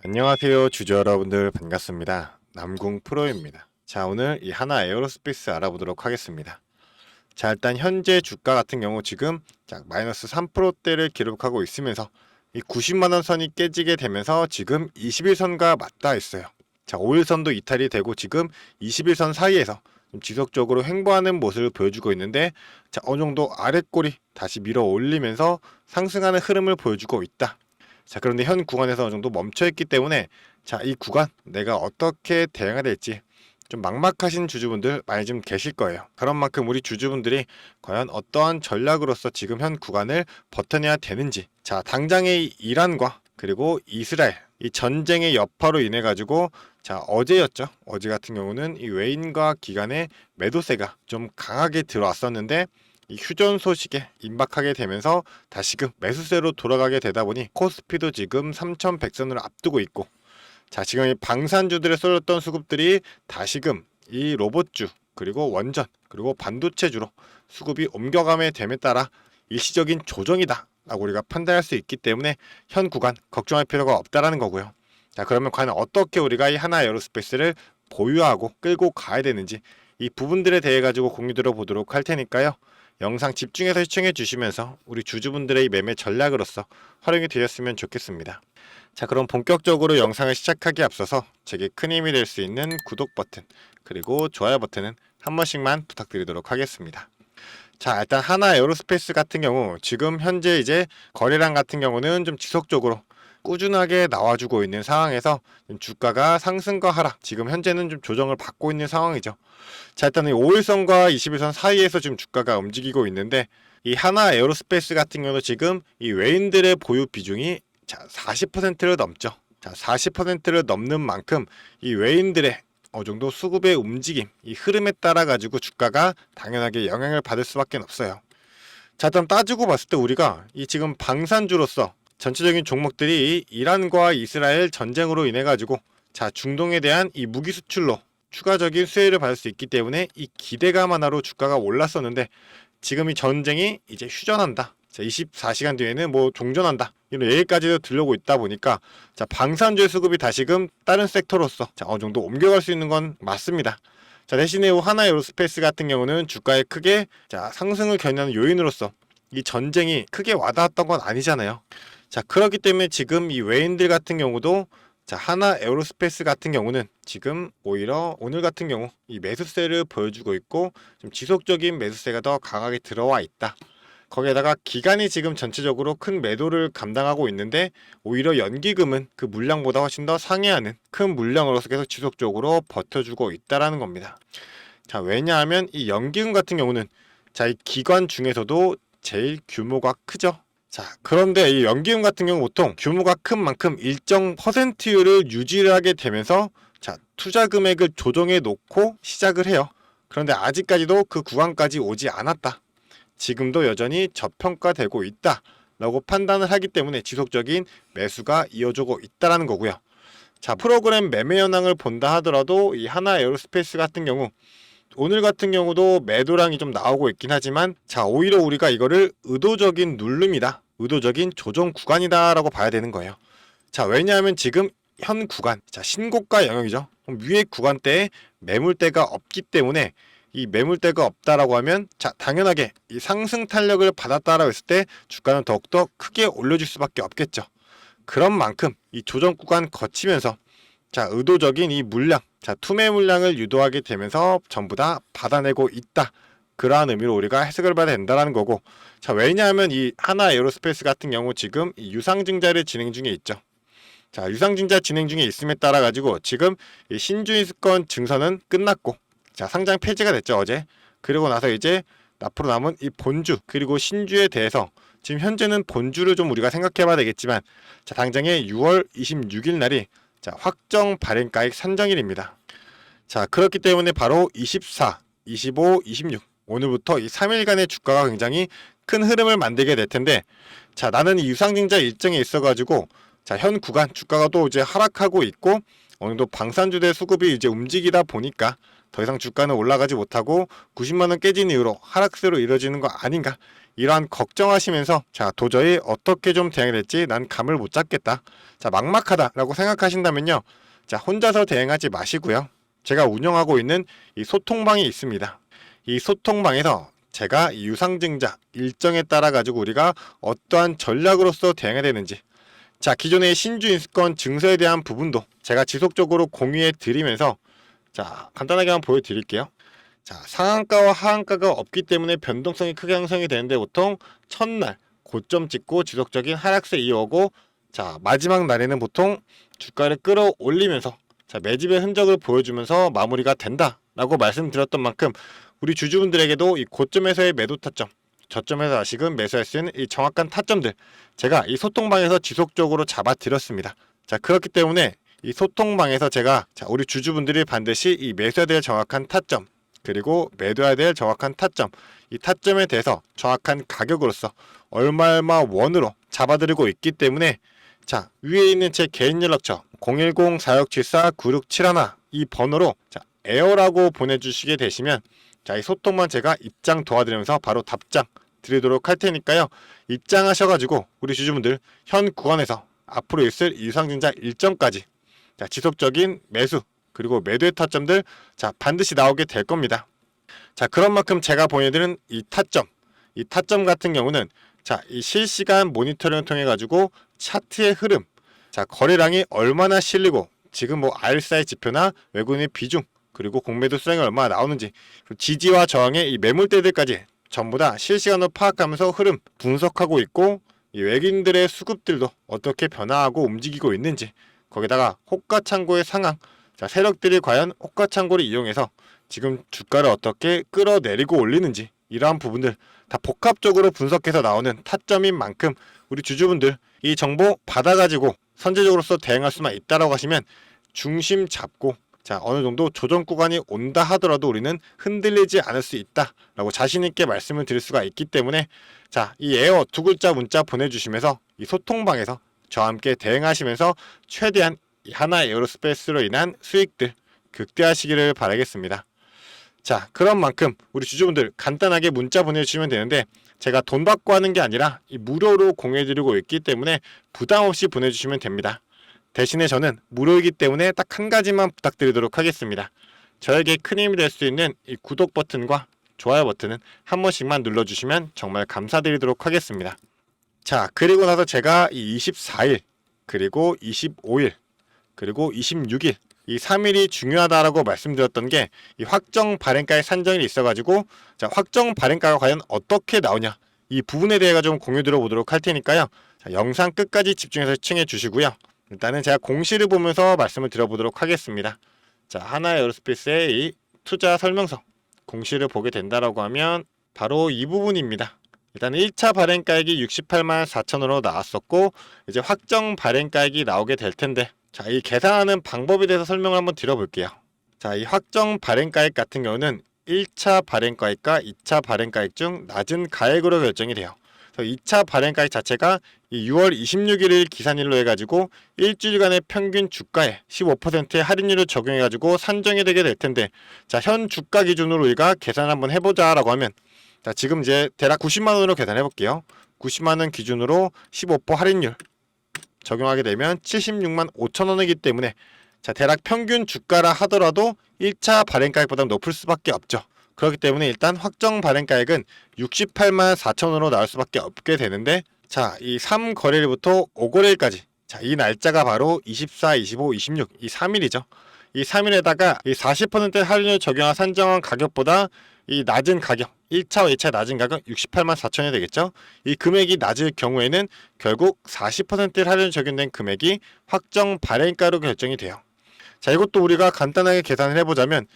안녕하세요, 주주 여러분들 반갑습니다. 남궁 프로입니다. 자, 오늘 이 하나 에어로스페이스 알아보도록 하겠습니다. 자, 일단 현재 주가 같은 경우 지금 마이너스 3%대를 기록하고 있으면서 이 90만원 선이 깨지게 되면서 지금 21선과 맞닿아 있어요. 자, 5일선도 이탈이 되고 지금 21선 사이에서 좀 지속적으로 횡보하는 모습을 보여주고 있는데, 자, 어느 정도 아랫골이 다시 밀어 올리면서 상승하는 흐름을 보여주고 있다. 자, 그런데 현 구간에서 어느 정도 멈춰있기 때문에, 자, 이 구간 내가 어떻게 대응해야 될지 좀 막막하신 주주분들 많이 좀 계실 거예요. 그런 만큼 우리 주주분들이 과연 어떠한 전략으로서 지금 현 구간을 버텨내야 되는지, 자, 당장의 이란과 그리고 이스라엘 이 전쟁의 여파로 인해 가지고, 자, 어제였죠. 어제 같은 경우는 이 외인과 기관의 매도세가 좀 강하게 들어왔었는데, 이 휴전 소식에 임박하게 되면서 다시금 매수세로 돌아가게 되다 보니 코스피도 지금 3100선을 앞두고 있고, 자, 지금 이 방산주들에 쏠렸던 수급들이 다시금 이 로봇주 그리고 원전 그리고 반도체주로 수급이 옮겨감에 됨에 따라 일시적인 조정이다 라고 우리가 판단할 수 있기 때문에 현 구간 걱정할 필요가 없다라는 거고요. 자, 그러면 과연 어떻게 우리가 이 하나 에어로스페이스를 보유하고 끌고 가야 되는지, 이 부분들에 대해 가지고 공유 들어보도록 할 테니까요. 영상 집중해서 시청해 주시면서 우리 주주분들의 매매 전략으로서 활용이 되었으면 좋겠습니다. 자, 그럼 본격적으로 영상을 시작하기에 앞서서 제게 큰 힘이 될 수 있는 구독 버튼 그리고 좋아요 버튼은 한 번씩만 부탁드리도록 하겠습니다. 자, 일단 하나 에어로스페이스 같은 경우 지금 현재 이제 거래량 같은 경우는 좀 지속적으로 꾸준하게 나와주고 있는 상황에서 주가가 상승과 하락, 지금 현재는 좀 조정을 받고 있는 상황이죠. 자, 일단 이 5일선과 21선 사이에서 지금 주가가 움직이고 있는데, 이 하나 에어로스페이스 같은 경우도 지금 이 외인들의 보유 비중이 40%를 넘죠. 자, 40%를 넘는 만큼 이 외인들의 어느 정도 수급의 움직임, 이 흐름에 따라 가지고 주가가 당연하게 영향을 받을 수밖에 없어요. 자, 일단 따지고 봤을 때 우리가 이 지금 방산주로서 전체적인 종목들이 이란과 이스라엘 전쟁으로 인해 가지고, 자, 중동에 대한 이 무기 수출로 추가적인 수혜를 받을 수 있기 때문에 이 기대감 하나로 주가가 올랐었는데, 지금 이 전쟁이 이제 휴전한다, 자, 24시간 뒤에는 뭐 종전한다, 이런 얘기까지도 들려오고 있다 보니까, 자, 방산주의 수급이 다시금 다른 섹터로서 자, 어느 정도 옮겨갈 수 있는 건 맞습니다. 자, 대신에 하나 에어로스페이스 같은 경우는 주가에 크게 자, 상승을 견인하는 요인으로서 이 전쟁이 크게 와닿았던 건 아니잖아요. 자, 그렇기 때문에 지금 이 외인들 같은 경우도, 자, 하나 에어로스페이스 같은 경우는 지금 오히려 오늘 같은 경우 이 매수세를 보여주고 있고, 좀 지속적인 매수세가 더 강하게 들어와 있다. 거기에다가 기간이 지금 전체적으로 큰 매도를 감당하고 있는데, 오히려 연기금은 그 물량보다 훨씬 더 상회하는 큰 물량으로서 계속 지속적으로 버텨주고 있다라는 겁니다. 자, 왜냐하면 이 연기금 같은 경우는, 자, 이 기관 중에서도 제일 규모가 크죠. 자, 그런데 이 연기금 같은 경우 보통 규모가 큰 만큼 일정 퍼센트율을 유지를 하게 되면서, 자, 투자 금액을 조정해 놓고 시작을 해요. 그런데 아직까지도 그 구간까지 오지 않았다, 지금도 여전히 저평가되고 있다 라고 판단을 하기 때문에 지속적인 매수가 이어지고 있다는 거고요. 자, 프로그램 매매 현황을 본다 하더라도 이 하나 에어로스페이스 같은 경우 오늘 같은 경우도 매도량이 좀 나오고 있긴 하지만, 자, 오히려 우리가 이거를 의도적인 누름이다, 의도적인 조정 구간이다 라고 봐야 되는 거예요. 자, 왜냐하면 지금 현 구간, 자, 신고가 영역이죠. 위의 구간대에 매물대가 없기 때문에, 이 매물대가 없다라고 하면, 자, 당연하게 이 상승 탄력을 받았다라고 했을 때 주가는 더욱더 크게 올려줄 수밖에 없겠죠. 그런 만큼 이 조정 구간 거치면서, 자, 의도적인 이 물량, 자, 투매 물량을 유도하게 되면서 전부 다 받아내고 있다, 그러한 의미로 우리가 해석을 봐야 된다는 거고. 자, 왜냐하면 이 하나 에어로스페이스 같은 경우 지금 이 유상증자를 진행 중에 있죠. 자, 유상증자 진행 중에 있음에 따라 가지고 지금 이 신주인수권 증서는 끝났고, 자, 상장 폐지가 됐죠, 어제. 그리고 나서 이제 앞으로 남은 이 본주 그리고 신주에 대해서 지금 현재는 본주를 좀 우리가 생각해 봐야 되겠지만, 자, 당장에 6월 26일 날이, 자, 확정 발행가액 산정일입니다. 자, 그렇기 때문에 바로 24, 25, 26 오늘부터 이 3일간의 주가가 굉장히 큰 흐름을 만들게 될 텐데, 자, 나는 이 유상증자 일정에 있어 가지고, 자, 현 구간 주가가 또 이제 하락하고 있고, 어느 정도 방산주대 수급이 이제 움직이다 보니까 더 이상 주가는 올라가지 못하고 90만원 깨진 이후로 하락세로 이뤄지는 거 아닌가, 이러한 걱정하시면서 자 도저히 어떻게 좀 대응이 될지 난 감을 못 잡겠다, 자 막막하다라고 생각하신다면요, 자 혼자서 대응하지 마시고요, 제가 운영하고 있는 이 소통방이 있습니다. 이 소통방에서 제가 이 유상증자 일정에 따라 가지고 우리가 어떠한 전략으로서 대응해야 되는지, 자 기존의 신주 인수권 증서에 대한 부분도 제가 지속적으로 공유해 드리면서 자 간단하게 한번 보여드릴게요. 자 상한가와 하한가가 없기 때문에 변동성이 크게 형성이 되는데 보통 첫날 고점 찍고 지속적인 하락세 이어오고, 자 마지막 날에는 보통 주가를 끌어올리면서 자 매집의 흔적을 보여주면서 마무리가 된다라고 말씀드렸던 만큼 우리 주주분들에게도 이 고점에서의 매도 타점, 저점에서 다시금 매수할 수 있는 이 정확한 타점들 제가 이 소통방에서 지속적으로 잡아드렸습니다. 자 그렇기 때문에 이 소통방에서 제가 자 우리 주주분들이 반드시 이 매수해야 될 정확한 타점, 그리고 매도해야 될 정확한 타점, 이 타점에 대해서 정확한 가격으로서 얼마 원으로 잡아드리고 있기 때문에 자 위에 있는 제 개인 연락처 010-4674-9671 이 번호로 자 에어라고 보내주시게 되시면 자 이 소통만 제가 입장 도와드리면서 바로 답장 드리도록 할 테니까요, 입장하셔가지고 우리 주주분들 현 구간에서 앞으로 있을 유상증자 일정까지 자 지속적인 매수 그리고 매도의 타점들 자 반드시 나오게 될 겁니다. 자 그런 만큼 제가 보여드리는 이 타점 같은 경우는 자 이 실시간 모니터링을 통해 가지고 차트의 흐름, 자 거래량이 얼마나 실리고 지금 뭐 RSI 지표나 외국인의 비중, 그리고 공매도 수량이 얼마나 나오는지, 지지와 저항의 이 매물대들까지 전부 다 실시간으로 파악하면서 흐름 분석하고 있고, 이 외국인들의 수급들도 어떻게 변화하고 움직이고 있는지, 거기다가 호가창고의 상황, 자 세력들이 과연 호가창고를 이용해서 지금 주가를 어떻게 끌어내리고 올리는지, 이러한 부분들 다 복합적으로 분석해서 나오는 타점인 만큼 우리 주주분들 이 정보 받아가지고 선제적으로서 대응할 수만 있다라고 하시면 중심 잡고 자 어느 정도 조정 구간이 온다 하더라도 우리는 흔들리지 않을 수 있다라고 자신있게 말씀을 드릴 수가 있기 때문에 자 이 에어 두 글자 문자 보내주시면서 이 소통방에서 저와 함께 대응하시면서 최대한 이 하나 에어로스페이스로 인한 수익들 극대화하시기를 바라겠습니다. 자 그런 만큼 우리 주주분들 간단하게 문자 보내주시면 되는데, 제가 돈 받고 하는 게 아니라 이 무료로 공유해드리고 있기 때문에 부담없이 보내주시면 됩니다. 대신에 저는 무료이기 때문에 딱 한 가지만 부탁드리도록 하겠습니다. 저에게 큰 힘이 될 수 있는 이 구독 버튼과 좋아요 버튼은 한 번씩만 눌러주시면 정말 감사드리도록 하겠습니다. 자 그리고 나서 제가 이 24일 그리고 25일 그리고 26일 이 3일이 중요하다라고 말씀드렸던 게 이 확정 발행가의 산정이 있어가지고 자 확정 발행가가 과연 어떻게 나오냐, 이 부분에 대해 좀 공유 들어보도록 할 테니까요, 자, 영상 끝까지 집중해서 시청해 주시고요. 일단은 제가 공시를 보면서 말씀을 드려보도록 하겠습니다. 자 하나 에어로스페이스의 이 투자 설명서 공시를 보게 된다라고 하면 바로 이 부분입니다. 일단 1차 발행가액이 684,000원으로 나왔었고 이제 확정 발행가액이 나오게 될 텐데, 자 이 계산하는 방법에 대해서 설명을 한번 드려볼게요. 자 이 확정 발행가액 같은 경우는 1차 발행가액과 2차 발행가액 중 낮은 가액으로 결정이 돼요. 그래서 2차 발행가액 자체가 이 6월 26일을 기산일로 해가지고 일주일간의 평균 주가에 15%의 할인율을 적용해가지고 산정이 되게 될 텐데, 자 현 주가 기준으로 우리가 계산 한번 해보자라고 하면 자 지금 이제 대략 90만원으로 계산해 볼게요. 90만원 기준으로 15% 할인율 적용하게 되면 76만 5천원이기 때문에 자 대략 평균 주가라 하더라도 1차 발행가액보다 높을 수밖에 없죠. 그렇기 때문에 일단 확정 발행가액은 68만 4천원으로 나올 수밖에 없게 되는데, 자 이 3거래일부터 5거래일까지 자 이 날짜가 바로 24, 25, 26 이 3일이죠. 이 3일에다가 이 40% 할인을 적용한 산정한 가격보다 이 낮은 가격 1차와 2차 낮은 가격 68만 4천원이 되겠죠. 이 금액이 낮을 경우에는 결국 40% 할인 적용된 금액이 확정 발행가로 결정이 돼요. 자 이것도 우리가 간단하게 계산을 해보자면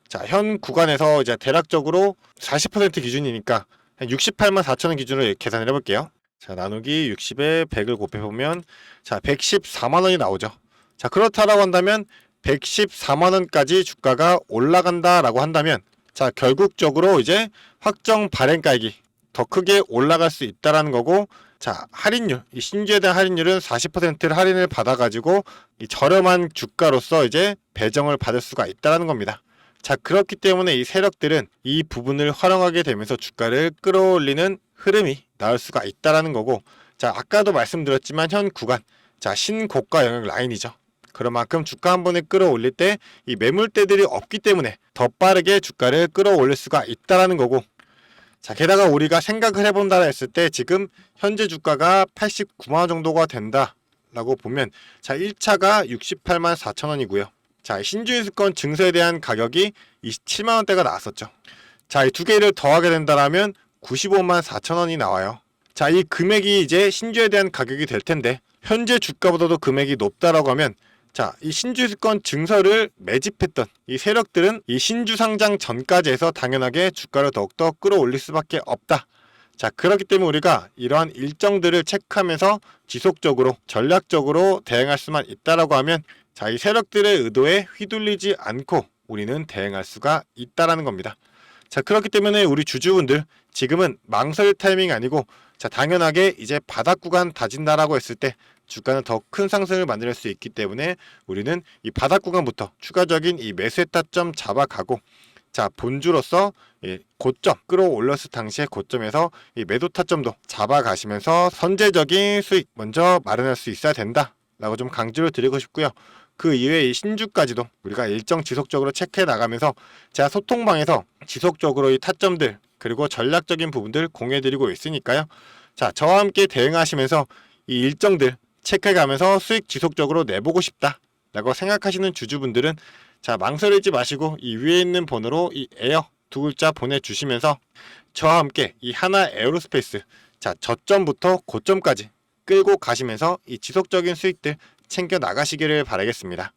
자 현 구간에서 이제 대략적으로 40% 기준이니까 68만 4천원 기준으로 계산을 해볼게요. 자 나누기 60에 100을 곱해보면 자 114만원이 나오죠. 자 그렇다라고 한다면 114만원까지 주가가 올라간다라고 한다면 자 결국적으로 이제 확정 발행가액이 더 크게 올라갈 수 있다라는 거고, 자 할인율 이 신주에 대한 할인율은 40%를 할인을 받아가지고 이 저렴한 주가로서 이제 배정을 받을 수가 있다라는 겁니다. 자 그렇기 때문에 이 세력들은 이 부분을 활용하게 되면서 주가를 끌어올리는 흐름이 나올 수가 있다라는 거고, 자, 아까도 말씀드렸지만 현 구간, 자, 신고가 영역 라인이죠. 그런 만큼 주가 한 번에 끌어올릴 때 이 매물대들이 없기 때문에 더 빠르게 주가를 끌어올릴 수가 있다라는 거고, 자, 게다가 우리가 생각을 해본다 했을 때 지금 현재 주가가 89만 원 정도가 된다라고 보면, 자, 1차가 68만 4천 원이고요. 자, 신주인수권 증서에 대한 가격이 27만 원대가 나왔었죠. 자, 이 두 개를 더하게 된다라면 95만 4천 원이 나와요. 자, 이 금액이 이제 신주에 대한 가격이 될 텐데, 현재 주가보다도 금액이 높다라고 하면, 자, 이 신주수권 증서를 매집했던 이 세력들은 이 신주 상장 전까지 해서 당연하게 주가를 더욱더 끌어올릴 수밖에 없다. 자, 그렇기 때문에 우리가 이러한 일정들을 체크하면서 지속적으로 전략적으로 대응할 수만 있다라고 하면, 자, 이 세력들의 의도에 휘둘리지 않고 우리는 대응할 수가 있다라는 겁니다. 자, 그렇기 때문에 우리 주주분들 지금은 망설일 타이밍이 아니고, 자, 당연하게 이제 바닥 구간 다진다라고 했을 때 주가는 더 큰 상승을 만들 수 있기 때문에 우리는 이 바닥 구간부터 추가적인 이 매수의 타점 잡아가고, 자, 본주로서 이 고점 끌어올렸을 당시의 고점에서 이 매도 타점도 잡아가시면서 선제적인 수익 먼저 마련할 수 있어야 된다라고 좀 강조를 드리고 싶고요. 그 이외에 이 신주까지도 우리가 일정 지속적으로 체크해 나가면서 제가 소통방에서 지속적으로 이 타점들 그리고 전략적인 부분들 공유해드리고 있으니까요. 자, 저와 함께 대응하시면서 이 일정들 체크해가면서 수익 지속적으로 내보고 싶다라고 생각하시는 주주분들은, 자, 망설이지 마시고 이 위에 있는 번호로 이 에어 두 글자 보내주시면서 저와 함께 이 하나 에어로스페이스, 자, 저점부터 고점까지 끌고 가시면서 이 지속적인 수익들 챙겨 나가시기를 바라겠습니다.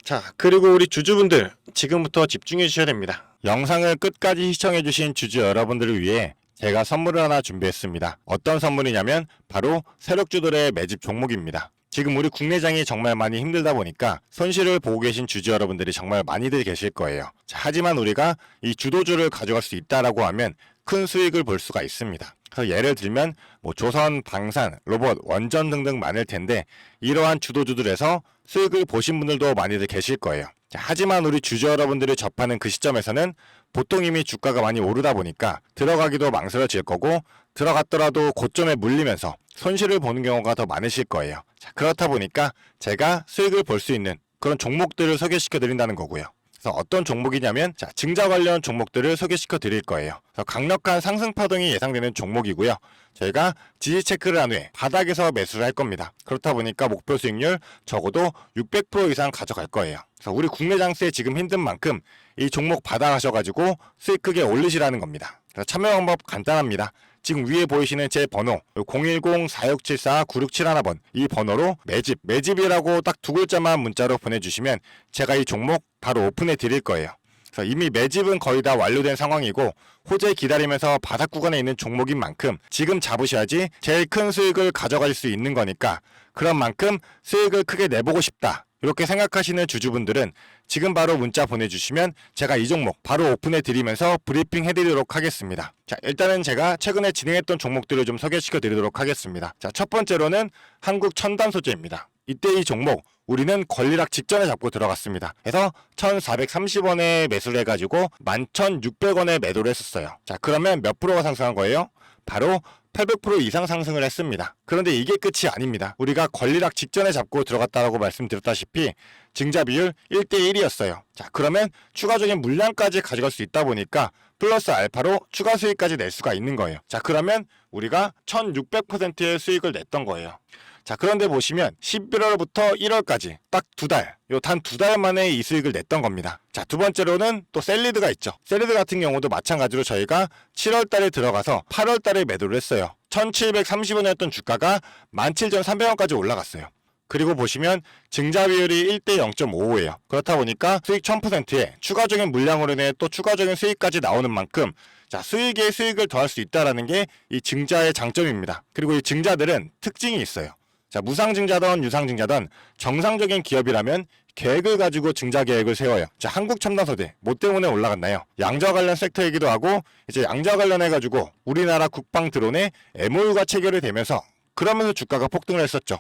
자, 그리고 우리 주주분들 지금부터 집중해 주셔야 됩니다. 영상을 끝까지 시청해 주신 주주 여러분들을 위해 제가 선물을 하나 준비했습니다. 어떤 선물이냐면 바로 세력주들의 매집 종목입니다. 지금 우리 국내장이 정말 많이 힘들다 보니까 손실을 보고 계신 주주 여러분들이 정말 많이들 계실 거예요. 자, 하지만 우리가 이 주도주를 가져갈 수 있다라고 하면 큰 수익을 볼 수가 있습니다. 그래서 예를 들면 뭐 조선, 방산, 로봇, 원전 등등 많을 텐데, 이러한 주도주들에서 수익을 보신 분들도 많이들 계실 거예요. 자, 하지만 우리 주주 여러분들이 접하는 그 시점에서는 보통 이미 주가가 많이 오르다 보니까 들어가기도 망설여질 거고, 들어갔더라도 고점에 물리면서 손실을 보는 경우가 더 많으실 거예요. 자, 그렇다 보니까 제가 수익을 볼 수 있는 그런 종목들을 소개시켜 드린다는 거고요. 그래서 어떤 종목이냐면, 자, 증자 관련 종목들을 소개시켜 드릴 거예요. 그래서 강력한 상승 파동이 예상되는 종목이고요. 저희가 지지 체크를 한 후에 바닥에서 매수를 할 겁니다. 그렇다 보니까 목표 수익률 적어도 600% 이상 가져갈 거예요. 그래서 우리 국내 장세 지금 힘든 만큼 이 종목 받아가셔가지고 수익 크게 올리시라는 겁니다. 그래서 참여 방법 간단합니다. 지금 위에 보이시는 제 번호 010-4674-9671번 이 번호로 매집이라고 딱 두 글자만 문자로 보내주시면 제가 이 종목 바로 오픈해 드릴 거예요. 그래서 이미 매집은 거의 다 완료된 상황이고, 호재 기다리면서 바닥 구간에 있는 종목인 만큼 지금 잡으셔야지 제일 큰 수익을 가져갈 수 있는 거니까, 그런 만큼 수익을 크게 내보고 싶다 이렇게 생각하시는 주주분들은 지금 바로 문자 보내주시면 제가 이 종목 바로 오픈해 드리면서 브리핑 해드리도록 하겠습니다. 자, 일단은 제가 최근에 진행했던 종목들을 좀 소개시켜 드리도록 하겠습니다. 자, 첫 번째로는 한국 첨단 소재입니다. 이때 이 종목 우리는 권리락 직전에 잡고 들어갔습니다. 그래서 1430원에 매수를 해가지고 11,600원에 매도를 했었어요. 자, 그러면 몇 프로가 상승한 거예요? 바로 800% 이상 상승을 했습니다. 그런데 이게 끝이 아닙니다. 우리가 권리락 직전에 잡고 들어갔다라고 말씀드렸다시피 증자 비율 1대1이었어요. 자, 그러면 추가적인 물량까지 가져갈 수 있다 보니까 플러스 알파로 추가 수익까지 낼 수가 있는 거예요. 자, 그러면 우리가 1600%의 수익을 냈던 거예요. 자, 그런데 보시면 11월부터 1월까지 딱 두 달, 단 두 달 만에 이 수익을 냈던 겁니다. 자, 두 번째로는 또 셀리드가 있죠. 셀리드 같은 경우도 마찬가지로 저희가 7월 달에 들어가서 8월 달에 매도를 했어요. 1730원이었던 주가가 17,300원까지 올라갔어요. 그리고 보시면 증자 비율이 1대 0.55예요. 그렇다 보니까 수익 1000%에 추가적인 물량으로 인해 또 추가적인 수익까지 나오는 만큼, 자, 수익에 수익을 더할 수 있다는 게 이 증자의 장점입니다. 그리고 이 증자들은 특징이 있어요. 자, 무상증자든 유상증자든 정상적인 기업이라면 계획을 가지고 증자 계획을 세워요. 자, 한국첨단소재 뭐 때문에 올라갔나요? 양자 관련 섹터이기도 하고, 이제 양자 관련해가지고 우리나라 국방 드론에 MOU가 체결이 되면서 그러면서 주가가 폭등을 했었죠.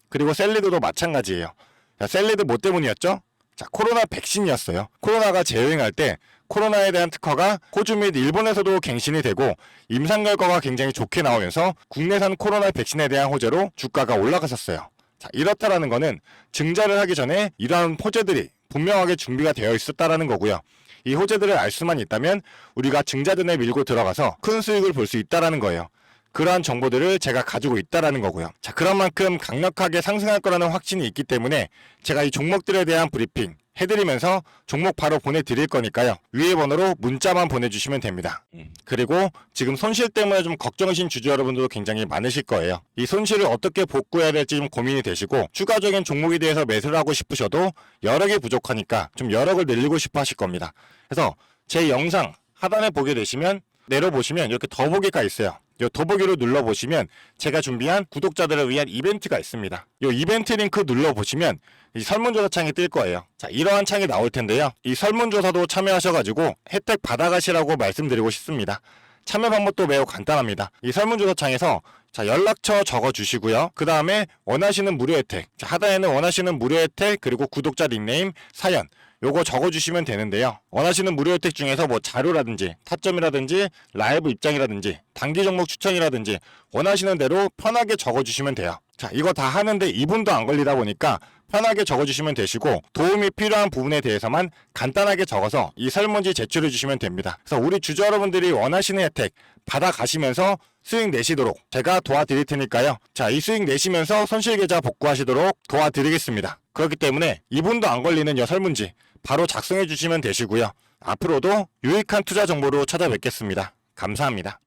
그리고 셀리드도 마찬가지예요. 자, 셀리드 뭐 때문이었죠? 자, 코로나 백신이었어요. 코로나가 재유행할 때 코로나에 대한 특허가 호주 및 일본에서도 갱신이 되고 임상 결과가 굉장히 좋게 나오면서 국내산 코로나 백신에 대한 호재로 주가가 올라갔었어요. 자, 이렇다라는 거는 증자를 하기 전에 이러한 호재들이 분명하게 준비가 되어 있었다라는 거고요. 이 호재들을 알 수만 있다면 우리가 증자전에 밀고 들어가서 큰 수익을 볼 수 있다라는 거예요. 그러한 정보들을 제가 가지고 있다라는 거고요. 자, 그런 만큼 강력하게 상승할 거라는 확신이 있기 때문에 제가 이 종목들에 대한 브리핑 해드리면서 종목 바로 보내드릴 거니까요. 위에 번호로 문자만 보내주시면 됩니다. 그리고 지금 손실 때문에 좀 걱정이신 주주 여러분들도 굉장히 많으실 거예요. 이 손실을 어떻게 복구해야 될지 좀 고민이 되시고 추가적인 종목에 대해서 매수를 하고 싶으셔도 여력이 부족하니까 좀 여력을 늘리고 싶어 하실 겁니다. 그래서 제 영상 하단에 보게 되시면 내려보시면 이렇게 더보기가 있어요. 이 더보기로 눌러보시면 제가 준비한 구독자들을 위한 이벤트가 있습니다. 이 이벤트 링크 눌러보시면 이 설문조사 창이 뜰 거예요. 자, 이러한 창이 나올 텐데요. 이 설문조사도 참여하셔가지고 혜택 받아가시라고 말씀드리고 싶습니다. 참여 방법도 매우 간단합니다. 이 설문조사 창에서 자, 연락처 적어주시고요. 그 다음에 원하시는 무료 혜택, 자, 하단에는 원하시는 무료 혜택 그리고 구독자 닉네임, 사연 요거 적어주시면 되는데요. 원하시는 무료 혜택 중에서 뭐 자료라든지 타점이라든지 라이브 입장이라든지 단기 종목 추천이라든지 원하시는 대로 편하게 적어주시면 돼요. 자, 이거 다 하는데 2분도 안 걸리다 보니까 편하게 적어주시면 되시고 도움이 필요한 부분에 대해서만 간단하게 적어서 이 설문지 제출해 주시면 됩니다. 그래서 우리 주주 여러분들이 원하시는 혜택 받아가시면서 수익 내시도록 제가 도와드릴 테니까요. 자, 이 수익 내시면서 손실계좌 복구하시도록 도와드리겠습니다. 그렇기 때문에 2분도 안 걸리는 이 설문지 바로 작성해 주시면 되시고요. 앞으로도 유익한 투자 정보로 찾아뵙겠습니다. 감사합니다.